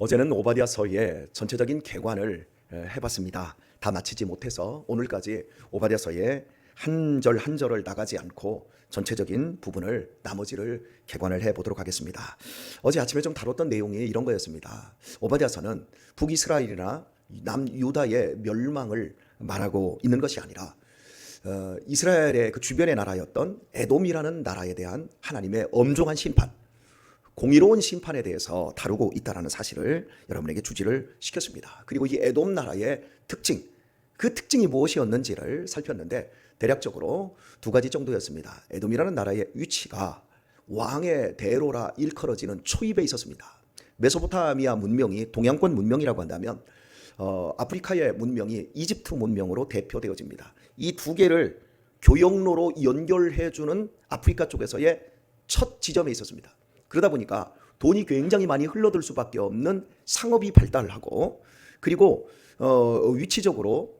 어제는 오바댜서의 전체적인 개관을 해봤습니다. 다 마치지 못해서 오늘까지 오바댜서의 한 절 한 절을 나가지 않고 전체적인 부분을 나머지를 개관을 해보도록 하겠습니다. 어제 아침에 좀 다뤘던 내용이 이런 거였습니다. 오바댜서는 북이스라엘이나 남유다의 멸망을 말하고 있는 것이 아니라 이스라엘의 그 주변의 나라였던 에돔이라는 나라에 대한 하나님의 엄중한 심판, 공의로운 심판에 대해서 다루고 있다는 사실을 여러분에게 주지를 시켰습니다. 그리고 이 에돔 나라의 특징, 그 특징이 무엇이었는지를 살폈는데 대략적으로 두 가지 정도였습니다. 에돔이라는 나라의 위치가 왕의 대로라 일컬어지는 초입에 있었습니다. 메소포타미아 문명이 동양권 문명이라고 한다면 아프리카의 문명이 이집트 문명으로 대표되어집니다. 이 두 개를 교역로로 연결해주는 아프리카 쪽에서의 첫 지점에 있었습니다. 그러다 보니까 돈이 굉장히 많이 흘러들 수밖에 없는 상업이 발달하고, 그리고 위치적으로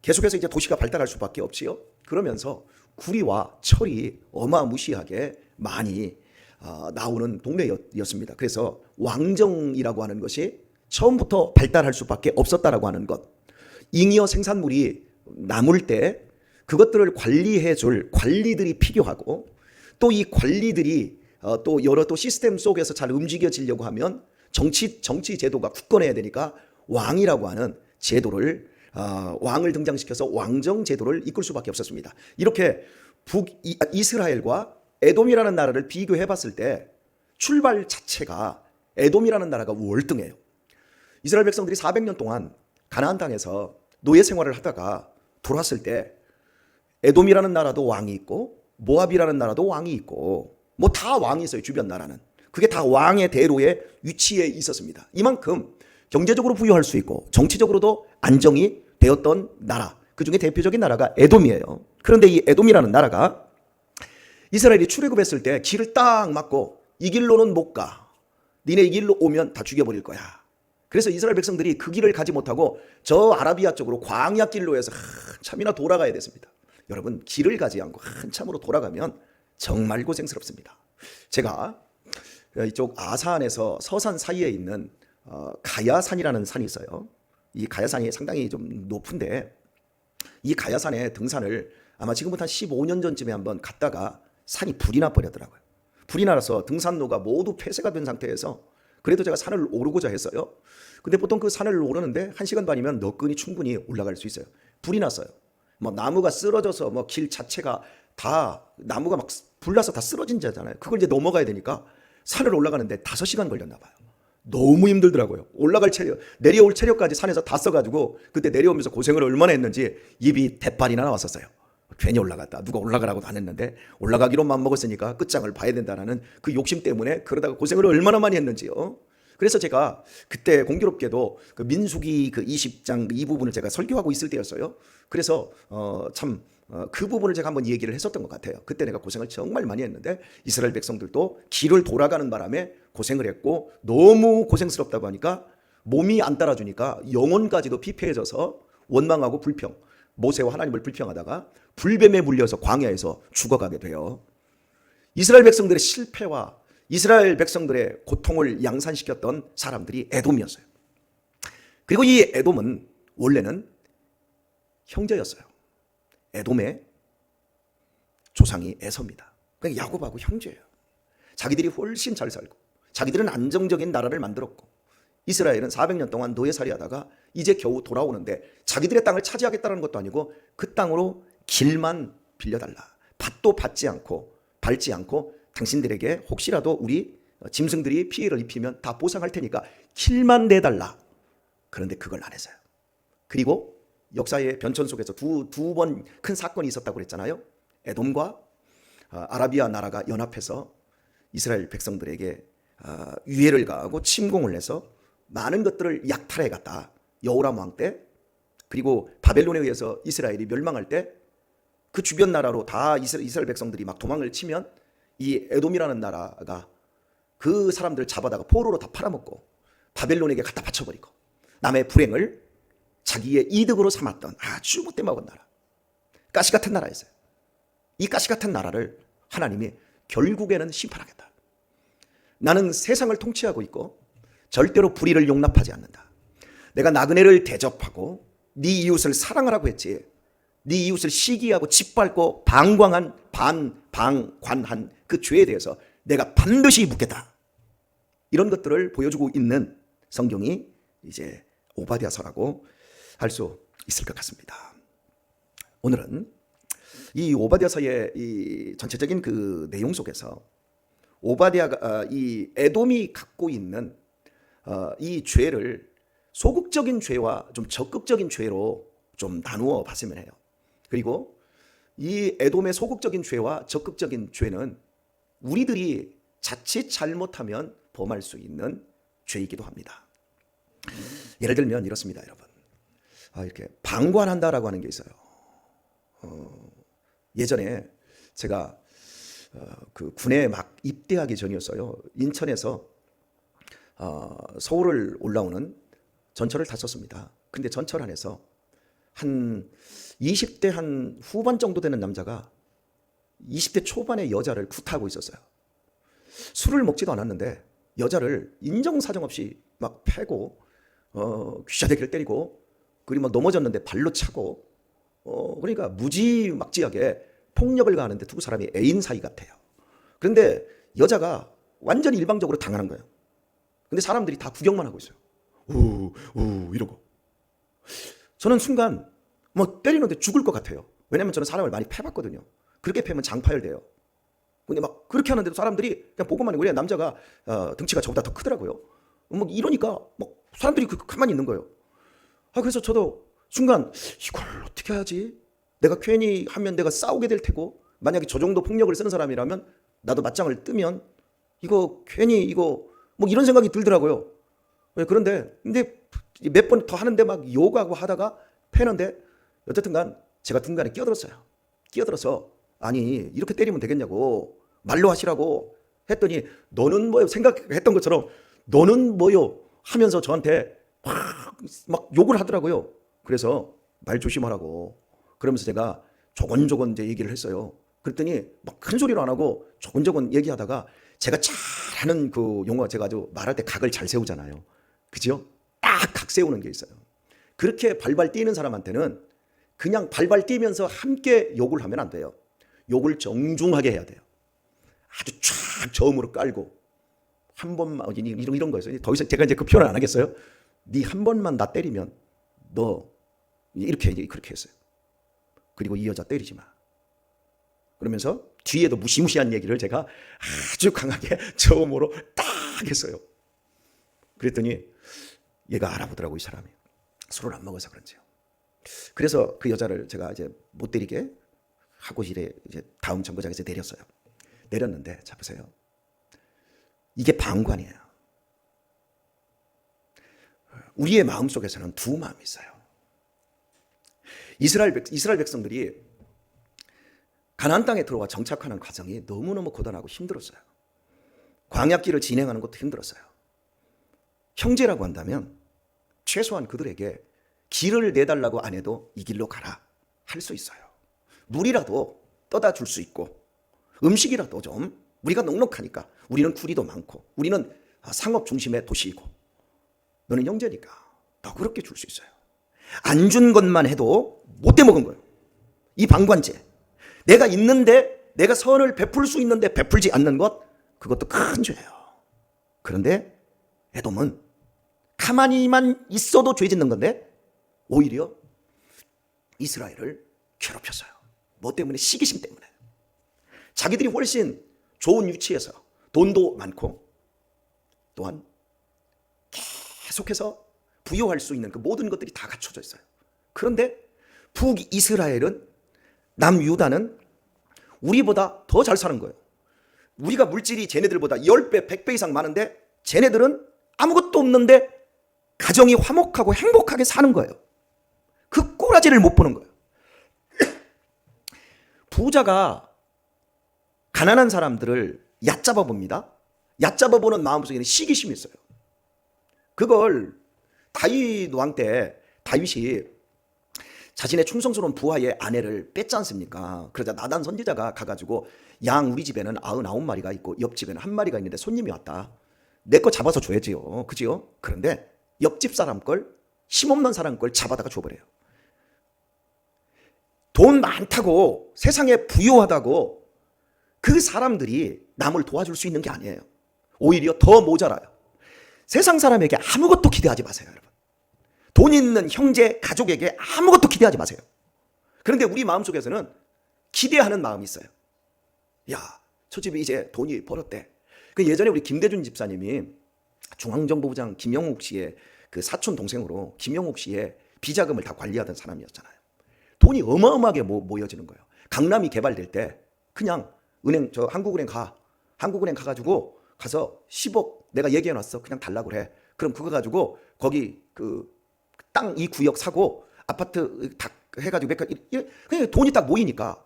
계속해서 이제 도시가 발달할 수밖에 없지요. 그러면서 구리와 철이 어마무시하게 많이 나오는 동네였습니다. 그래서 왕정이라고 하는 것이 처음부터 발달할 수밖에 없었다라고 하는 것, 잉여 생산물이 남을 때 그것들을 관리해 줄 관리들이 필요하고, 또 이 관리들이 또 여러 또 시스템 속에서 잘 움직여지려고 하면 정치 제도가 굳건해야 되니까 왕이라고 하는 제도를 왕을 등장시켜서 왕정 제도를 이끌 수밖에 없었습니다. 이렇게 이스라엘과 에돔이라는 나라를 비교해 봤을 때 출발 자체가 에돔이라는 나라가 월등해요. 이스라엘 백성들이 400년 동안 가나안 땅에서 노예 생활을 하다가 돌아왔을 때 에돔이라는 나라도 왕이 있고 모압이라는 나라도 왕이 있고 뭐 다 왕이 있어요. 주변 나라는. 그게 다 왕의 대로의 위치에 있었습니다. 이만큼 경제적으로 부유할 수 있고 정치적으로도 안정이 되었던 나라, 그 중에 대표적인 나라가 에돔이에요. 그런데 이 에돔이라는 나라가 이스라엘이 출애굽했을 때 길을 딱 막고 이 길로는 못 가, 니네 이 길로 오면 다 죽여버릴 거야. 그래서 이스라엘 백성들이 그 길을 가지 못하고 저 아라비아 쪽으로 광야 길로 해서 한참이나 돌아가야 됐습니다. 여러분, 길을 가지 않고 한참으로 돌아가면 정말 고생스럽습니다. 제가 이쪽 아산에서 서산 사이에 있는 가야산이라는 산이 있어요. 이 가야산이 상당히 좀 높은데 이 가야산에 등산을 아마 지금부터 한 15년 전쯤에 한번 갔다가 산이 불이 나버리더라고요. 불이 나서 등산로가 모두 폐쇄가 된 상태에서 그래도 제가 산을 오르고자 했어요. 근데 보통 그 산을 오르는데 1시간 반이면 너끈히 충분히 올라갈 수 있어요. 불이 났어요. 뭐 나무가 쓰러져서 뭐 길 자체가 다 나무가 막 불나서 다 쓰러진 자잖아요. 그걸 이제 넘어가야 되니까 산을 올라가는데 5시간 걸렸나 봐요. 너무 힘들더라고요. 내려올 체력까지 산에서 다 써가지고 그때 내려오면서 고생을 얼마나 했는지 입이 대빨이나 나왔었어요. 괜히 올라갔다. 누가 올라가라고도 안 했는데 올라가기로 맘먹었으니까 끝장을 봐야 된다는 그 욕심 때문에 그러다가 고생을 얼마나 많이 했는지요. 그래서 제가 그때 공교롭게도 그 민수기 그 20장 이 부분을 제가 설교하고 있을 때였어요. 그래서 그 부분을 제가 한번 얘기를 했었던 것 같아요. 그때 내가 고생을 정말 많이 했는데 이스라엘 백성들도 길을 돌아가는 바람에 고생을 했고 너무 고생스럽다고 하니까 몸이 안 따라주니까 영혼까지도 피폐해져서 원망하고 불평, 모세와 하나님을 불평하다가 불뱀에 물려서 광야에서 죽어가게 돼요. 이스라엘 백성들의 실패와 이스라엘 백성들의 고통을 양산시켰던 사람들이 에돔이었어요. 그리고 이 에돔은 원래는 형제였어요. 에돔의 조상이 에서입니다. 그러니까 야곱하고 형제예요. 자기들이 훨씬 잘 살고 자기들은 안정적인 나라를 만들었고 이스라엘은 400년 동안 노예살이 하다가 이제 겨우 돌아오는데 자기들의 땅을 차지하겠다는 것도 아니고 그 땅으로 길만 빌려달라. 밭도 밟지 않고 당신들에게 혹시라도 우리 짐승들이 피해를 입히면 다 보상할 테니까 길만 내달라. 그런데 그걸 안 했어요. 그리고 역사의 변천 속에서 두 번 큰 사건이 있었다고 그랬잖아요. 에돔과 아라비아 나라가 연합해서 이스라엘 백성들에게 유해를 가하고 침공을 해서 많은 것들을 약탈해 갔다. 여호람 왕 때, 그리고 바벨론에 의해서 이스라엘이 멸망할 때 그 주변 나라로 다 이스라엘 백성들이 막 도망을 치면 이 에돔이라는 나라가 그 사람들을 잡아다가 포로로 다 팔아먹고 바벨론에게 갖다 바쳐버리고 남의 불행을 자기의 이득으로 삼았던 아주 못돼 먹은 나라, 가시 같은 나라였어요. 이 가시 같은 나라를 하나님이 결국에는 심판하겠다. 나는 세상을 통치하고 있고 절대로 불의를 용납하지 않는다. 내가 나그네를 대접하고 네 이웃을 사랑하라고 했지. 네 이웃을 시기하고 짓밟고 방관한 그 죄에 대해서 내가 반드시 묻겠다. 이런 것들을 보여주고 있는 성경이 이제 오바댜서라고 할 수 있을 것 같습니다. 오늘은 이 오바댜서의 이 전체적인 그 내용 속에서 오바댜가 이 에돔이 갖고 있는 이 죄를 소극적인 죄와 좀 적극적인 죄로 좀 나누어 봤으면 해요. 그리고 이 에돔의 소극적인 죄와 적극적인 죄는 우리들이 자칫 잘못하면 범할 수 있는 죄이기도 합니다. 예를 들면 이렇습니다, 여러분. 이렇게 방관한다라고 하는 게 있어요. 예전에 제가 그 군에 막 입대하기 전이었어요. 인천에서 서울을 올라오는 전철을 탔었습니다. 근데 전철 안에서 한 20대 한 후반 정도 되는 남자가 20대 초반의 여자를 굿하고 있었어요. 술을 먹지도 않았는데 여자를 인정사정 없이 막 패고 귀샤대기를 때리고 그리고 막 넘어졌는데 발로 차고 그러니까 무지막지하게 폭력을 가하는데 두 사람이 애인 사이 같아요. 그런데 여자가 완전히 일방적으로 당하는 거예요. 근데 사람들이 다 구경만 하고 있어요. 우 이러고. 저는 순간 뭐 때리는데 죽을 것 같아요. 왜냐면 저는 사람을 많이 패봤거든요. 그렇게 패면 장파열돼요. 근데 막 그렇게 하는데도 사람들이 그냥 보고만 있고, 남자가 등치가 저보다 더 크더라고요. 뭐 이러니까 막 사람들이 가만히 있는 거예요. 그래서 저도 순간 이걸 어떻게 하지? 내가 괜히 하면 내가 싸우게 될 테고, 만약에 저 정도 폭력을 쓰는 사람이라면 나도 맞짱을 뜨면 이거 괜히 이거 뭐 이런 생각이 들더라고요. 그런데 근데 몇 번 더 하는데 막 욕하고 하다가 패는데 어쨌든간 제가 중간에 끼어들었어요. 끼어들어서 아니 이렇게 때리면 되겠냐고 말로 하시라고 했더니 너는 뭐요? 생각했던 것처럼 너는 뭐요? 하면서 저한테 막 욕을 하더라고요. 그래서 말 조심하라고 그러면서 제가 조곤조곤 이제 얘기를 했어요. 그랬더니 막 큰 소리로 안 하고 조곤조곤 얘기하다가 제가 잘하는 그 용어, 제가 아주 말할 때 각을 잘 세우잖아요. 그죠? 딱 각 세우는 게 있어요. 그렇게 발발 뛰는 사람한테는 그냥 발발 뛰면서 함께 욕을 하면 안 돼요. 욕을 정중하게 해야 돼요. 아주 쫙 저음으로 깔고 한 번만 이런 거였어요. 더 이상 제가 이제 그 표현을 안 하겠어요. 네 한 번만 나 때리면 너 이렇게 그렇게 했어요. 그리고 이 여자 때리지 마. 그러면서 뒤에도 무시무시한 얘기를 제가 아주 강하게 저음으로 딱 했어요. 그랬더니 얘가 알아보더라고, 이 사람이. 술을 안 먹어서 그런지요. 그래서 그 여자를 제가 이제 못 때리게 하고실에 이제 다음 정거장에서 내렸어요. 내렸는데 자 보세요. 이게 방관이에요. 우리의 마음 속에서는 두 마음이 있어요. 이스라엘 백성들이 가나안 땅에 들어와 정착하는 과정이 너무너무 고단하고 힘들었어요. 광야길을 진행하는 것도 힘들었어요. 형제라고 한다면 최소한 그들에게 길을 내달라고 안 해도 이 길로 가라 할 수 있어요. 물이라도 떠다 줄 수 있고 음식이라도 좀, 우리가 넉넉하니까, 우리는 구리도 많고 우리는 상업 중심의 도시이고 너는 형제니까 더 그렇게 줄 수 있어요. 안 준 것만 해도 못돼 먹은 거예요. 이 방관제. 내가 있는데, 내가 선을 베풀 수 있는데 베풀지 않는 것, 그것도 큰 죄예요. 그런데 에돔은 가만히만 있어도 죄 짓는 건데 오히려 이스라엘을 괴롭혔어요. 뭐 때문에? 시기심 때문에. 자기들이 훨씬 좋은 위치에서 돈도 많고 또한 계속해서 부여할 수 있는 그 모든 것들이 다 갖춰져 있어요. 그런데 북이스라엘은, 남유다는 우리보다 더 잘 사는 거예요. 우리가 물질이 쟤네들보다 10배, 100배 이상 많은데 쟤네들은 아무것도 없는데 가정이 화목하고 행복하게 사는 거예요. 그 꼬라지를 못 보는 거예요. 부자가 가난한 사람들을 얕잡아 봅니다. 얕잡아 보는 마음속에는 시기심이 있어요. 그걸 다윗 왕 때 다윗이 자신의 충성스러운 부하의 아내를 뺐지 않습니까? 그러자 나단 선지자가 가가지고 양 우리 집에는 99마리가 있고 옆집에는 1마리가 있는데 손님이 왔다. 내 거 잡아서 줘야지요. 그지요? 그런데 옆집 사람 걸, 힘없는 사람 걸 잡아다가 줘버려요. 돈 많다고, 세상에 부유하다고 그 사람들이 남을 도와줄 수 있는 게 아니에요. 오히려 더 모자라요. 세상 사람에게 아무것도 기대하지 마세요, 여러분. 돈 있는 형제, 가족에게 아무것도 기대하지 마세요. 그런데 우리 마음속에서는 기대하는 마음이 있어요. 야, 저 집이 이제 돈이 벌었대. 그 예전에 우리 김대준 집사님이 중앙정보부장 김영욱 씨의 그 사촌 동생으로 김영욱 씨의 비자금을 다 관리하던 사람이었잖아요. 돈이 어마어마하게 모여지는 거예요. 강남이 개발될 때 그냥 은행, 저 한국은행 가가지고 가서 10억 내가 얘기해놨어. 그냥 달라고 그래. 그럼 그거 가지고 거기 그 땅 이 구역 사고 아파트 다 해가지고 그냥 돈이 딱 모이니까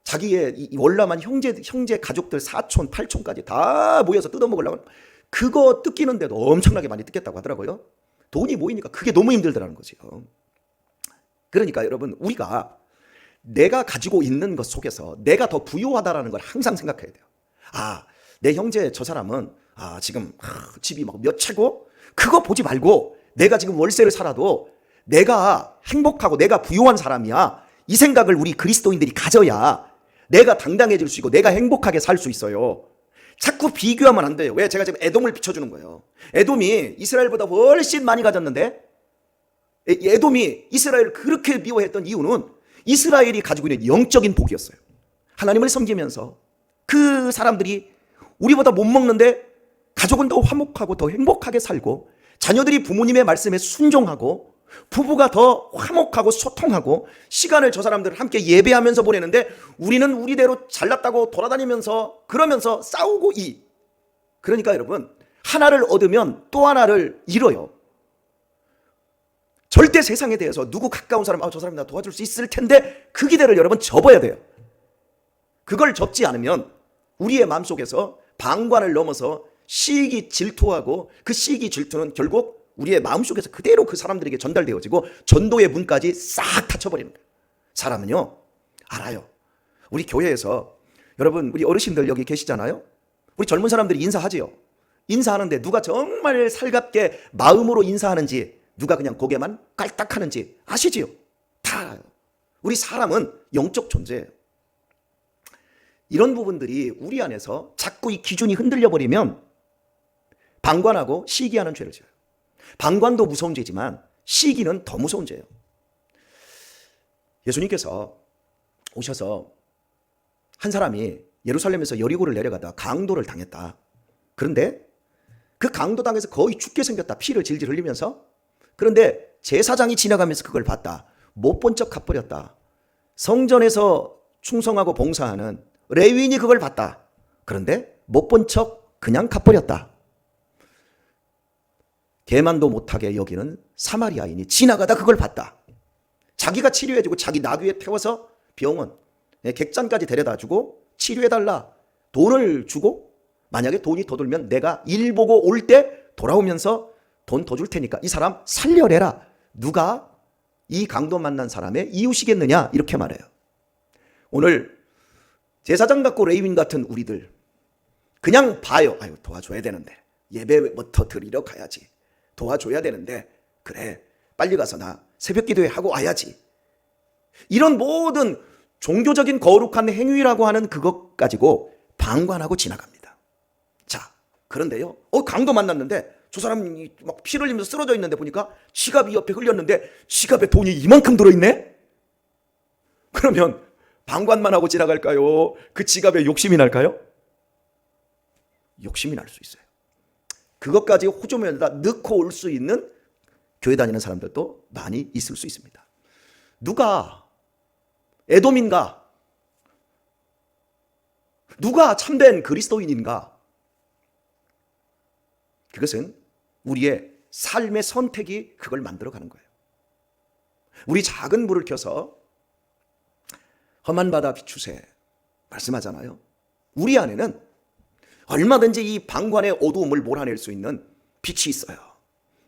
자기의 이 월남한 형제 가족들 사촌, 팔촌까지 다 모여서 뜯어먹으려고 그거 뜯기는데도 엄청나게 많이 뜯겠다고 하더라고요. 돈이 모이니까 그게 너무 힘들더라는 거죠. 그러니까 여러분, 우리가 내가 가지고 있는 것 속에서 내가 더 부유하다라는 걸 항상 생각해야 돼요. 아, 내 형제 저 사람은 지금 집이 막 몇 채고 그거 보지 말고 내가 지금 월세를 살아도 내가 행복하고 내가 부유한 사람이야. 이 생각을 우리 그리스도인들이 가져야 내가 당당해질 수 있고 내가 행복하게 살 수 있어요. 자꾸 비교하면 안 돼요. 왜? 제가 지금 에돔을 비춰주는 거예요. 에돔이 이스라엘보다 훨씬 많이 가졌는데 에돔이 이스라엘을 그렇게 미워했던 이유는 이스라엘이 가지고 있는 영적인 복이었어요. 하나님을 섬기면서 그 사람들이 우리보다 못 먹는데 가족은 더 화목하고 더 행복하게 살고 자녀들이 부모님의 말씀에 순종하고 부부가 더 화목하고 소통하고 시간을 저 사람들 함께 예배하면서 보내는데 우리는 우리대로 잘났다고 돌아다니면서 그러면서 싸우고 그러니까 여러분, 하나를 얻으면 또 하나를 잃어요. 절대 세상에 대해서 누구 가까운 사람, 저 사람이 나 도와줄 수 있을 텐데 그 기대를 여러분 접어야 돼요. 그걸 접지 않으면 우리의 마음속에서 방관을 넘어서 시기 질투하고 그 시기 질투는 결국 우리의 마음속에서 그대로 그 사람들에게 전달되어지고 전도의 문까지 싹 닫혀버리는 거예요. 사람은요, 알아요. 우리 교회에서 여러분, 우리 어르신들 여기 계시잖아요. 우리 젊은 사람들이 인사하지요. 인사하는데 누가 정말 살갑게 마음으로 인사하는지, 누가 그냥 고개만 깔딱하는지 아시지요? 다 알아요. 우리 사람은 영적 존재예요. 이런 부분들이 우리 안에서 자꾸 이 기준이 흔들려 버리면 방관하고 시기하는 죄를 지어요. 방관도 무서운 죄지만 시기는 더 무서운 죄예요. 예수님께서 오셔서 한 사람이 예루살렘에서 여리고를 내려가다 강도를 당했다. 그런데 그 강도 당해서 거의 죽게 생겼다. 피를 질질 흘리면서. 그런데 제사장이 지나가면서 그걸 봤다. 못 본 척 갚버렸다. 성전에서 충성하고 봉사하는 레위인이 그걸 봤다. 그런데 못 본 척 그냥 갚버렸다. 개만도 못하게 여기는 사마리아인이 지나가다 그걸 봤다. 자기가 치료해주고 자기 나귀에 태워서 병원, 객잔까지 데려다주고 치료해달라. 돈을 주고 만약에 돈이 더 들면 내가 일 보고 올 때 돌아오면서 돈 더 줄 테니까 이 사람 살려내라. 누가 이 강도 만난 사람의 이웃이겠느냐, 이렇게 말해요. 오늘 제사장 같고 레위인 같은 우리들 그냥 봐요. 아유, 도와줘야 되는데, 예배부터 드리러 가야지, 도와줘야 되는데, 그래 빨리 가서 나 새벽 기도회 하고 와야지. 이런 모든 종교적인 거룩한 행위라고 하는 그것 가지고 방관하고 지나갑니다. 자, 그런데요, 강도 만났는데 저 사람이 막 피를 흘리면서 쓰러져 있는데 보니까 지갑이 옆에 흘렸는데 지갑에 돈이 이만큼 들어있네? 그러면 방관만 하고 지나갈까요? 그 지갑에 욕심이 날까요? 욕심이 날 수 있어요. 그것까지 호조면에다 넣고 올 수 있는 교회 다니는 사람들도 많이 있을 수 있습니다. 누가 에돔인가? 누가 참된 그리스도인인가? 그것은 우리의 삶의 선택이 그걸 만들어가는 거예요. 우리 작은 불을 켜서 험한 바다 비추세 말씀하잖아요. 우리 안에는 얼마든지 이 방관의 어두움을 몰아낼 수 있는 빛이 있어요.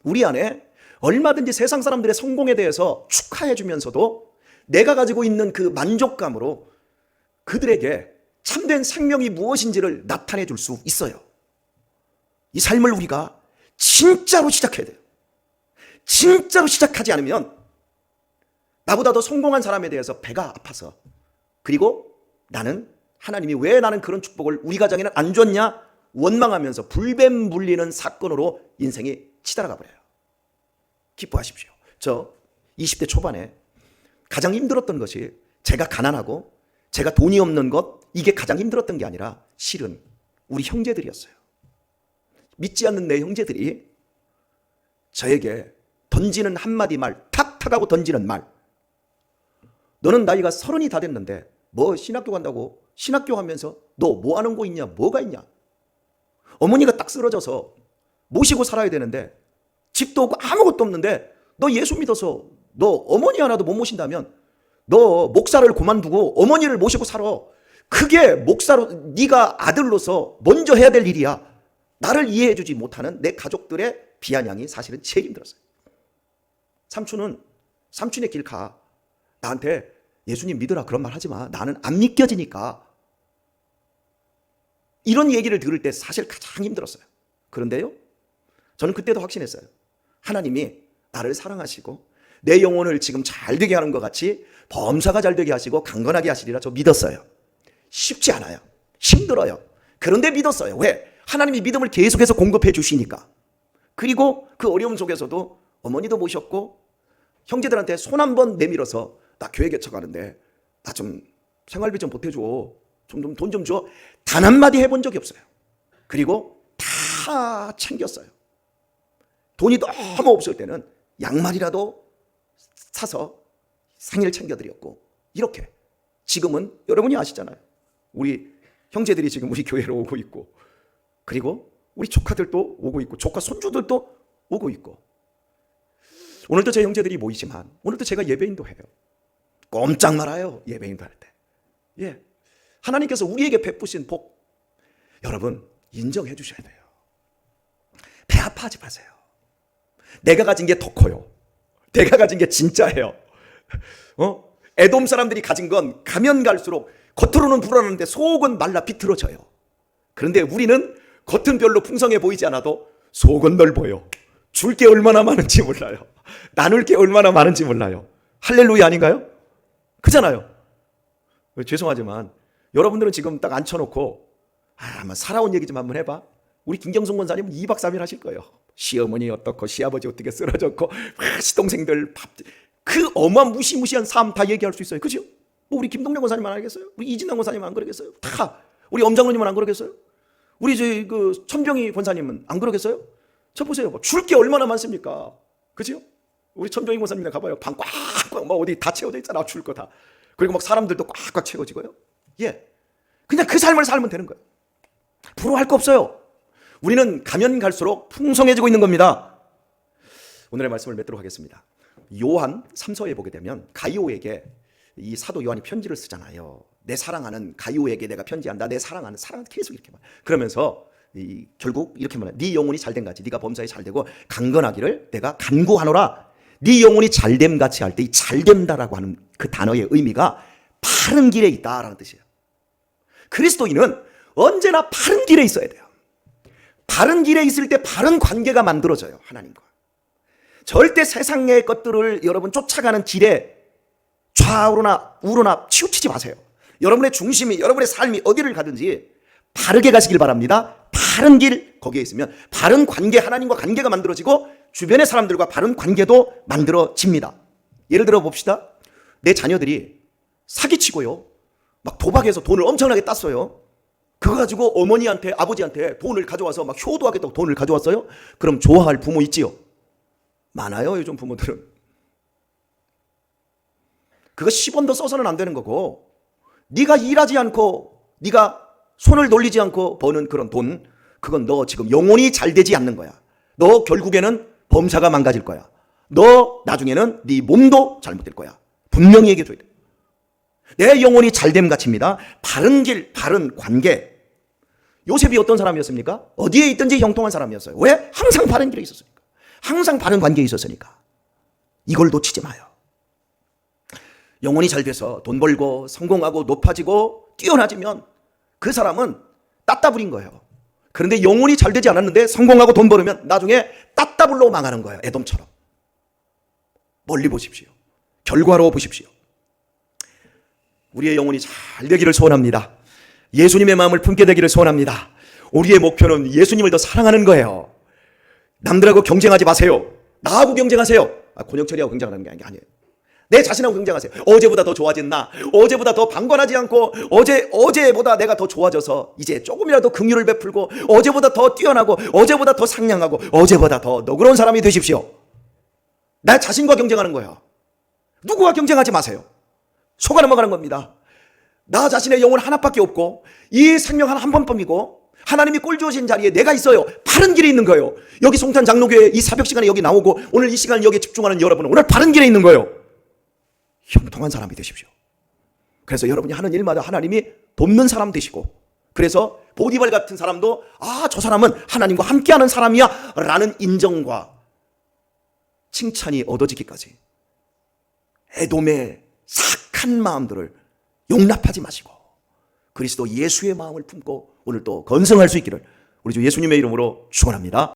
우리 안에 얼마든지 세상 사람들의 성공에 대해서 축하해 주면서도 내가 가지고 있는 그 만족감으로 그들에게 참된 생명이 무엇인지를 나타내 줄 수 있어요. 이 삶을 우리가 진짜로 시작해야 돼요. 진짜로 시작하지 않으면 나보다 더 성공한 사람에 대해서 배가 아파서, 그리고 나는 하나님이 왜 나는 그런 축복을 우리 가정에는 안 줬냐 원망하면서 불뱀물리는 사건으로 인생이 치달아가 버려요. 기뻐하십시오. 저 20대 초반에 가장 힘들었던 것이 제가 가난하고 제가 돈이 없는 것, 이게 가장 힘들었던 게 아니라 실은 우리 형제들이었어요. 믿지 않는 내 형제들이 저에게 던지는 한마디 말, 탁탁하고 던지는 말. 너는 나이가 30이 다 됐는데 뭐 신학교 간다고, 신학교 가면서 너 뭐 하는 거 있냐, 뭐가 있냐. 어머니가 딱 쓰러져서 모시고 살아야 되는데 집도 없고 아무것도 없는데 너 예수 믿어서 너 어머니 하나도 못 모신다면 너 목사를 그만두고 어머니를 모시고 살아. 그게 목사로 네가 아들로서 먼저 해야 될 일이야. 나를 이해해 주지 못하는 내 가족들의 비아냥이 사실은 제일 힘들었어요. 삼촌의 길 가. 나한테 예수님 믿으라 그런 말 하지 마. 나는 안 믿겨지니까. 이런 얘기를 들을 때 사실 가장 힘들었어요. 그런데요, 저는 그때도 확신했어요. 하나님이 나를 사랑하시고 내 영혼을 지금 잘 되게 하는 것 같이 범사가 잘 되게 하시고 강건하게 하시리라 저 믿었어요. 쉽지 않아요. 힘들어요. 그런데 믿었어요. 왜? 하나님이 믿음을 계속해서 공급해 주시니까. 그리고 그 어려움 속에서도 어머니도 모셨고 형제들한테 손 한 번 내밀어서 나 교회 개척하는데 나 좀 생활비 좀 보태줘. 좀 돈 좀 줘. 단 한마디 해본 적이 없어요. 그리고 다 챙겼어요. 돈이 너무 없을 때는 양말이라도 사서 생일 챙겨드렸고, 이렇게 지금은 여러분이 아시잖아요. 우리 형제들이 지금 우리 교회로 오고 있고, 그리고 우리 조카들도 오고 있고, 조카 손주들도 오고 있고, 오늘도 제 형제들이 모이지만 오늘도 제가 예배인도 해요. 꼼짝 말아요. 예배인도 할 때. 예, 하나님께서 우리에게 베푸신 복, 여러분 인정해 주셔야 돼요. 배 아파하지 마세요. 내가 가진 게 더 커요. 내가 가진 게 진짜예요. 에돔 사람들이 가진 건 가면 갈수록 겉으로는 불어나는데 속은 말라 비틀어져요. 그런데 우리는 겉은 별로 풍성해 보이지 않아도 속은 넓어요. 줄 게 얼마나 많은지 몰라요. 나눌 게 얼마나 많은지 몰라요. 할렐루야 아닌가요? 그잖아요. 죄송하지만 여러분들은 지금 딱 앉혀놓고 한번 살아온 얘기 좀 한번 해봐. 우리 김경성 권사님은 2박 3일 하실 거예요. 시어머니 어떻고 시아버지 어떻게 쓰러졌고 시동생들 밥, 그 어마어마한 무시무시한 삶 다 얘기할 수 있어요. 그죠? 뭐 우리 김동래 권사님 안 하겠어요? 우리 이진당 권사님 안 그러겠어요? 다 우리 엄장로님은 안 그러겠어요? 우리 저희 그 천병희 권사님은 안 그러겠어요? 저 보세요. 뭐 줄 게 얼마나 많습니까? 그죠? 우리 천병희 권사님이나 가봐요. 방 꽉꽉 막 어디 다 채워져 있잖아. 줄 거 다. 그리고 막 사람들도 꽉꽉 채워지고요. 예, 그냥 그 삶을 살면 되는 거예요. 부러워할 거 없어요. 우리는 가면 갈수록 풍성해지고 있는 겁니다. 오늘의 말씀을 맺도록 하겠습니다. 요한 3서에 보게 되면 가이오에게 이 사도 요한이 편지를 쓰잖아요. 내 사랑하는 가이오에게 내가 편지한다. 내 사랑하는 사랑 계속 이렇게 말. 그러면서 결국 이렇게 말해. 네 영혼이 잘된 같이 네가 범사에 잘되고 강건하기를 내가 간구하노라. 네 영혼이 잘됨 같이 할 때 이 잘됨다라고 하는 그 단어의 의미가 바른 길에 있다라는 뜻이에요. 그리스도인은 언제나 바른 길에 있어야 돼요. 바른 길에 있을 때 바른 관계가 만들어져요. 하나님과. 절대 세상의 것들을 여러분 쫓아가는 길에 좌우로나 우로나 치우치지 마세요. 여러분의 중심이, 여러분의 삶이 어디를 가든지 바르게 가시길 바랍니다. 바른 길, 거기에 있으면 바른 관계, 하나님과 관계가 만들어지고 주변의 사람들과 바른 관계도 만들어집니다. 예를 들어 봅시다. 내 자녀들이 사기치고요, 막 도박해서 돈을 엄청나게 땄어요. 그거 가지고 어머니한테, 아버지한테 돈을 가져와서 막 효도하겠다고 돈을 가져왔어요. 그럼 좋아할 부모 있지요? 많아요, 요즘 부모들은. 그거 10원도 써서는 안 되는 거고, 네가 일하지 않고 네가 손을 돌리지 않고 버는 그런 돈, 그건 너 지금 영혼이 잘 되지 않는 거야. 너 결국에는 범사가 망가질 거야. 너 나중에는 네 몸도 잘못될 거야. 분명히 얘기해 줘야 돼. 내 영혼이 잘됨 같입니다. 바른 길, 바른 관계. 요셉이 어떤 사람이었습니까? 어디에 있든지 형통한 사람이었어요. 왜? 항상 바른 길에 있었으니까. 항상 바른 관계에 있었으니까. 이걸 놓치지 마요. 영혼이 잘 돼서 돈 벌고 성공하고 높아지고 뛰어나지면 그 사람은 따따블인 거예요. 그런데 영혼이 잘 되지 않았는데 성공하고 돈 벌으면 나중에 따따블로 망하는 거예요. 에돔처럼. 멀리 보십시오. 결과로 보십시오. 우리의 영혼이 잘 되기를 소원합니다. 예수님의 마음을 품게 되기를 소원합니다. 우리의 목표는 예수님을 더 사랑하는 거예요. 남들하고 경쟁하지 마세요. 나하고 경쟁하세요. 권영철이하고 경쟁하는 게 아니에요. 내 자신하고 경쟁하세요. 어제보다 더 좋아진 나, 어제보다 더 방관하지 않고 어제보다 내가 더 좋아져서 이제 조금이라도 긍휼을 베풀고 어제보다 더 뛰어나고 어제보다 더 상냥하고 어제보다 더 너그러운 사람이 되십시오. 나 자신과 경쟁하는 거야. 누구와 경쟁하지 마세요. 속아 넘어가는 겁니다. 나 자신의 영혼 하나밖에 없고 이 생명 한 번뿐이고 하나님이 꼴 주신 자리에 내가 있어요. 바른 길에 있는 거예요. 여기 송탄 장로교회 이 새벽 시간에 여기 나오고 오늘 이 시간에 여기 집중하는 여러분은 오늘 바른 길에 있는 거예요. 형통한 사람이 되십시오. 그래서 여러분이 하는 일마다 하나님이 돕는 사람 되시고, 그래서 보디발 같은 사람도 저 사람은 하나님과 함께하는 사람이야 라는 인정과 칭찬이 얻어지기까지 에돔의 착한 마음들을 용납하지 마시고 그리스도 예수의 마음을 품고 오늘 또 건성할 수 있기를 우리 주 예수님의 이름으로 축원합니다.